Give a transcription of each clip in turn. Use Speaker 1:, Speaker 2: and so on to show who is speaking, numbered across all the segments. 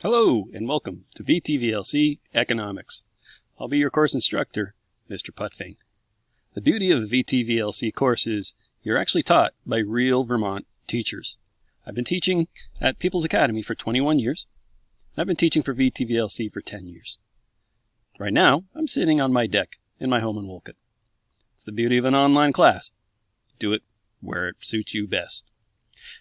Speaker 1: Hello and welcome to VTVLC Economics. I'll be your course instructor, Mr. Putving. The beauty of the VTVLC course is you're actually taught by real Vermont teachers. I've been teaching at People's Academy for 21 years. And I've been teaching for VTVLC for 10 years. Right now, I'm sitting on my deck in my home in Wolcott. It's the beauty of an online class. Do it where it suits you best.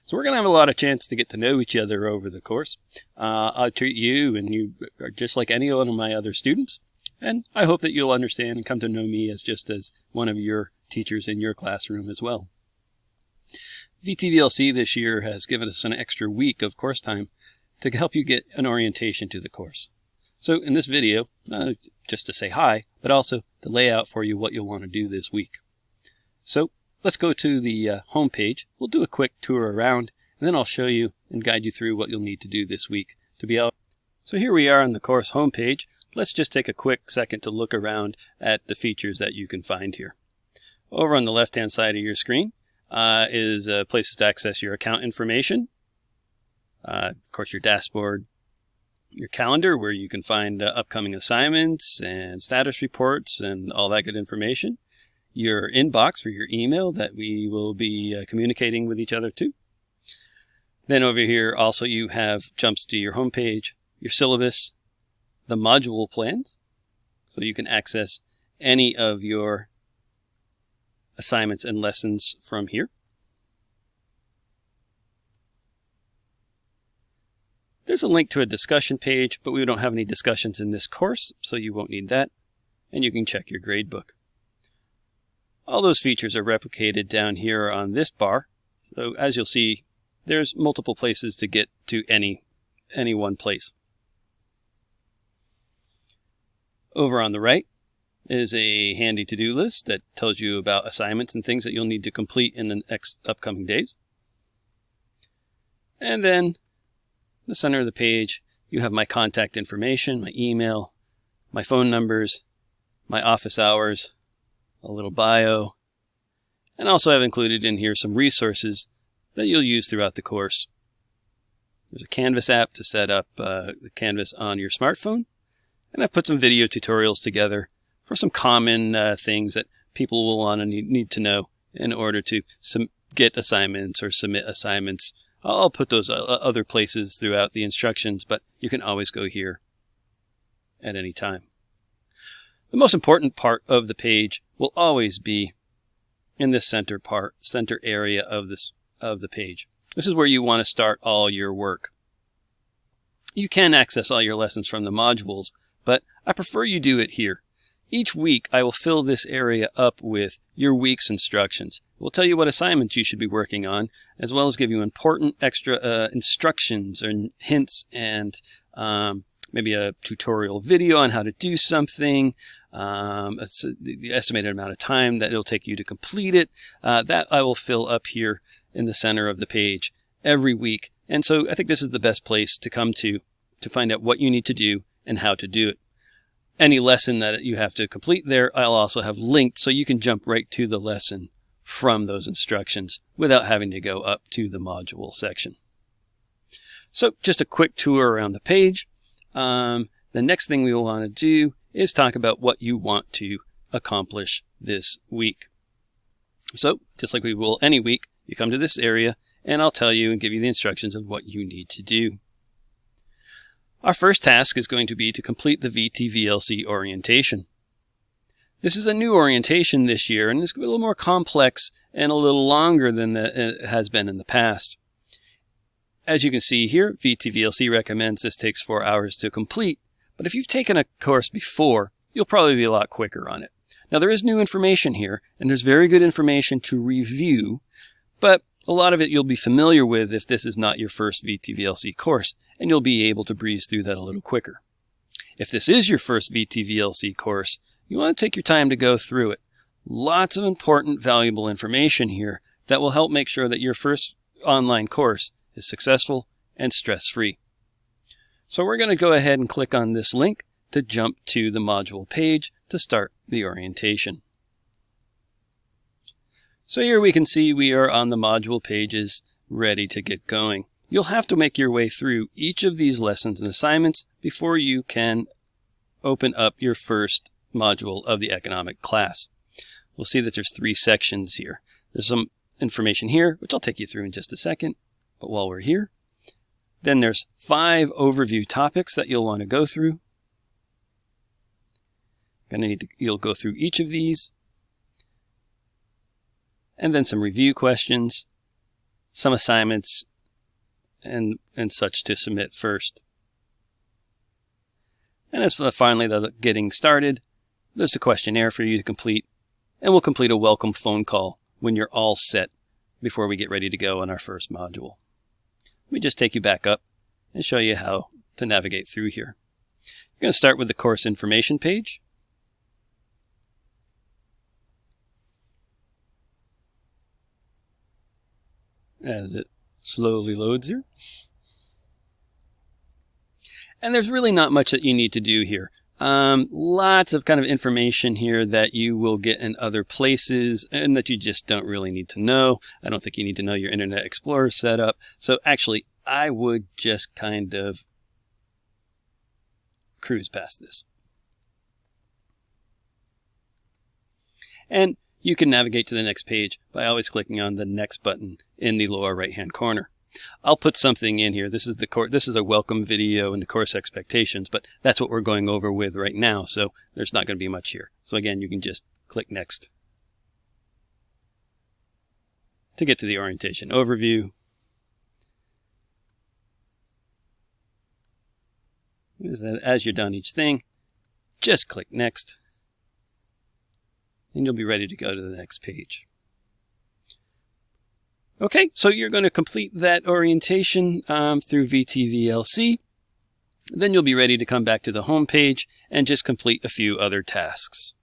Speaker 1: So we're going to have a lot of chance to get to know each other over the course. I'll treat you and you are just like any one of my other students. And I hope that you'll understand and come to know me as just as one of your teachers in your classroom as well. VTVLC this year has given us an extra week of course time to help you get an orientation to the course. So in this video, just to say hi, but also to lay out for you what you'll want to do this week. So let's go to the home page. We'll do a quick tour around, and then I'll show you and guide you through what you'll need to do this week to be out. So here we are on the course homepage. Let's just take a quick second to look around at the features that you can find here. Over on the left-hand side of your screen is places to access your account information. Of course, your dashboard, your calendar, where you can find upcoming assignments and status reports and all that good information. Your inbox for your email that we will be communicating with each other to. Then over here also you have jumps to your home page, your syllabus, the module plans, so you can access any of your assignments and lessons from here. There's a link to a discussion page, but we don't have any discussions in this course, so you won't need that. And you can check your gradebook. All those features are replicated down here on this bar. So as you'll see, there's multiple places to get to any one place. Over on the right is a handy to-do list that tells you about assignments and things that you'll need to complete in the next upcoming days. And then in the center of the page, you have my contact information, my email, my phone numbers, my office hours, a little bio, and also I've included in here some resources that you'll use throughout the course. There's a Canvas app to set up the Canvas on your smartphone, and I've put some video tutorials together for some common things that people will want to need to know in order to get assignments or submit assignments. I'll put those other places throughout the instructions, but you can always go here at any time. The most important part of the page will always be in this center area of the page. This is where you want to start all your work. You can access all your lessons from the modules, but I prefer you do it here. Each week I will fill this area up with your week's instructions. We'll tell you what assignments you should be working on, as well as give you important extra instructions and hints and maybe a tutorial video on how to do something, the estimated amount of time that it'll take you to complete it. That I will fill up here in the center of the page every week. And so I think this is the best place to come to find out what you need to do and how to do it. Any lesson that you have to complete there, I'll also have linked so you can jump right to the lesson from those instructions without having to go up to the module section. So just a quick tour around the page. The next thing we will want to do is talk about what you want to accomplish this week. So just like we will any week, you come to this area and I'll tell you and give you the instructions of what you need to do. Our first task is going to be to complete the VTVLC orientation. This is a new orientation this year, and it's a little more complex and a little longer than it has been in the past. As you can see here, VTVLC recommends this takes 4 hours to complete, but if you've taken a course before, you'll probably be a lot quicker on it. Now there is new information here, and there's very good information to review, but a lot of it you'll be familiar with if this is not your first VTVLC course, and you'll be able to breeze through that a little quicker. If this is your first VTVLC course, you want to take your time to go through it. Lots of important, valuable information here that will help make sure that your first online course is successful and stress-free. So we're going to go ahead and click on this link to jump to the module page to start the orientation. So here we can see we are on the module pages ready to get going. you'll have to make your way through each of these lessons and assignments before you can open up your first module of the economic class. We'll see that there's 3 sections here. There's some information here, which I'll take you through in just a second, but while we're here, then there's 5 overview topics that you'll want to go through. You'll go through each of these, and then some review questions, some assignments, and such to submit first. And as for finally the getting started, there's a questionnaire for you to complete, and we'll complete a welcome phone call when you're all set before we get ready to go on our first module. Let me just take you back up and show you how to navigate through here. You're going to start with the course information page. As it slowly loads here. And there's really not much that you need to do here. Lots of kind of information here that you will get in other places and that you just don't really need to know. I don't think you need to know your Internet Explorer setup. So actually, I would just kind of cruise past this. And you can navigate to the next page by always clicking on the next button in the lower right-hand corner. I'll put something in here. This is a welcome video and the course expectations, but that's what we're going over with right now, so there's not going to be much here. So again, you can just click next to get to the orientation overview. As you're done each thing, just click next, and you'll be ready to go to the next page. Okay, so you're going to complete that orientation through VTVLC. Then you'll be ready to come back to the home page and just complete a few other tasks.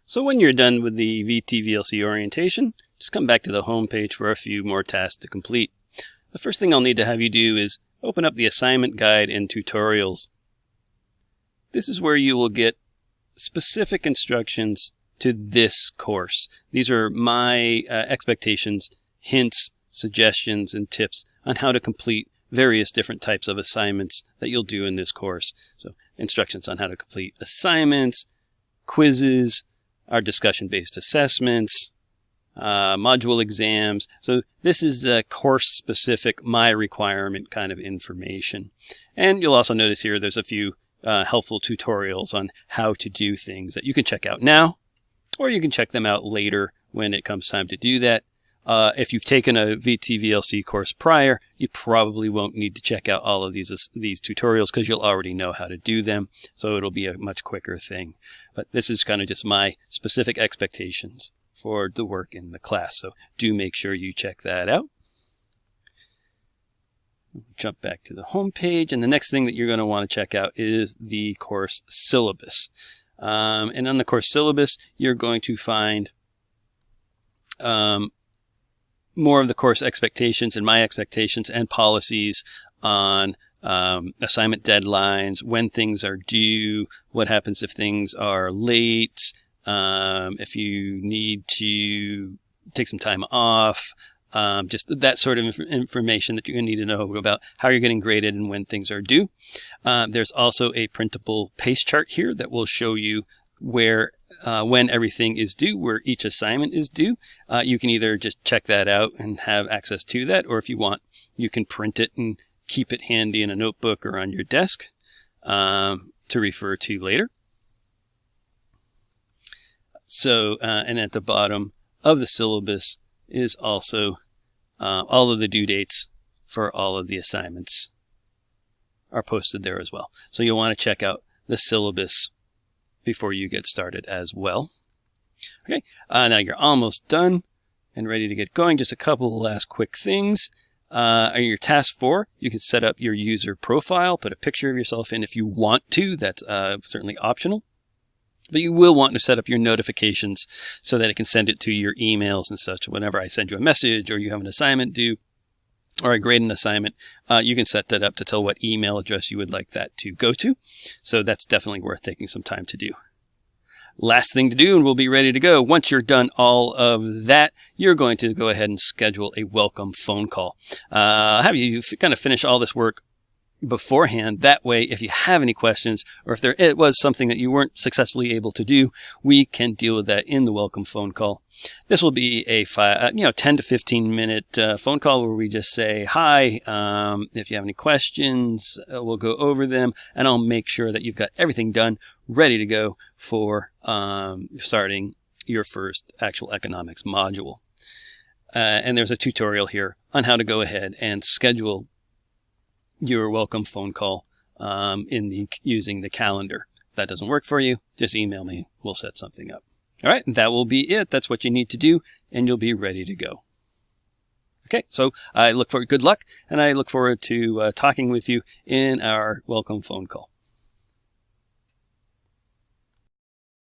Speaker 1: So when you're done with the VTVLC orientation, just come back to the home page for a few more tasks to complete. The first thing I'll need to have you do is open up the assignment guide and tutorials. This is where you will get specific instructions to this course. These are my expectations, hints, suggestions, and tips on how to complete various different types of assignments that you'll do in this course. So instructions on how to complete assignments, quizzes, our discussion-based assessments, module exams. So this is course-specific, my requirement kind of information. And you'll also notice here there's a few helpful tutorials on how to do things that you can check out now, or you can check them out later when it comes time to do that. If you've taken a VTVLC course prior, you probably won't need to check out all of these tutorials because you'll already know how to do them, so it'll be a much quicker thing. But this is kind of just my specific expectations for the work in the class, so do make sure you check that out. Jump back to the home page, and the next thing that you're going to want to check out is the course syllabus. And on the course syllabus, you're going to find more of the course expectations and my expectations and policies on assignment deadlines, when things are due, what happens if things are late, if you need to take some time off, just that sort of information that you're going to need to know about how you're getting graded and when things are due. There's also a printable pace chart here that will show you where when everything is due, where each assignment is due. You can either just check that out and have access to that, or if you want, you can print it and keep it handy in a notebook or on your desk to refer to later. So, and at the bottom of the syllabus is also all of the due dates for all of the assignments are posted there as well. So you'll want to check out the syllabus before you get started as well. Okay, now you're almost done and ready to get going. Just a couple of last quick things. Your task 4, you can set up your user profile, put a picture of yourself in if you want to. That's certainly optional. But you will want to set up your notifications so that it can send it to your emails and such. Whenever I send you a message or you have an assignment due or I grade an assignment, you can set that up to tell what email address you would like that to go to. So that's definitely worth taking some time to do. last thing to do, and we'll be ready to go. Once you're done all of that, you're going to go ahead and schedule a welcome phone call. Have you kind of finish all this work beforehand. That way, if you have any questions, or if it was something that you weren't successfully able to do, we can deal with that in the welcome phone call. This will be a 10 to 15 minute phone call where we just say hi. If you have any questions, we'll go over them, and I'll make sure that you've got everything done, ready to go for starting your first actual economics module. And there's a tutorial here on how to go ahead and schedule your welcome phone call using the calendar. If that doesn't work for you, just email me. We'll set something up. All right, that will be it. That's what you need to do, and you'll be ready to go. Okay, so I look for good luck, and I look forward to talking with you in our welcome phone call.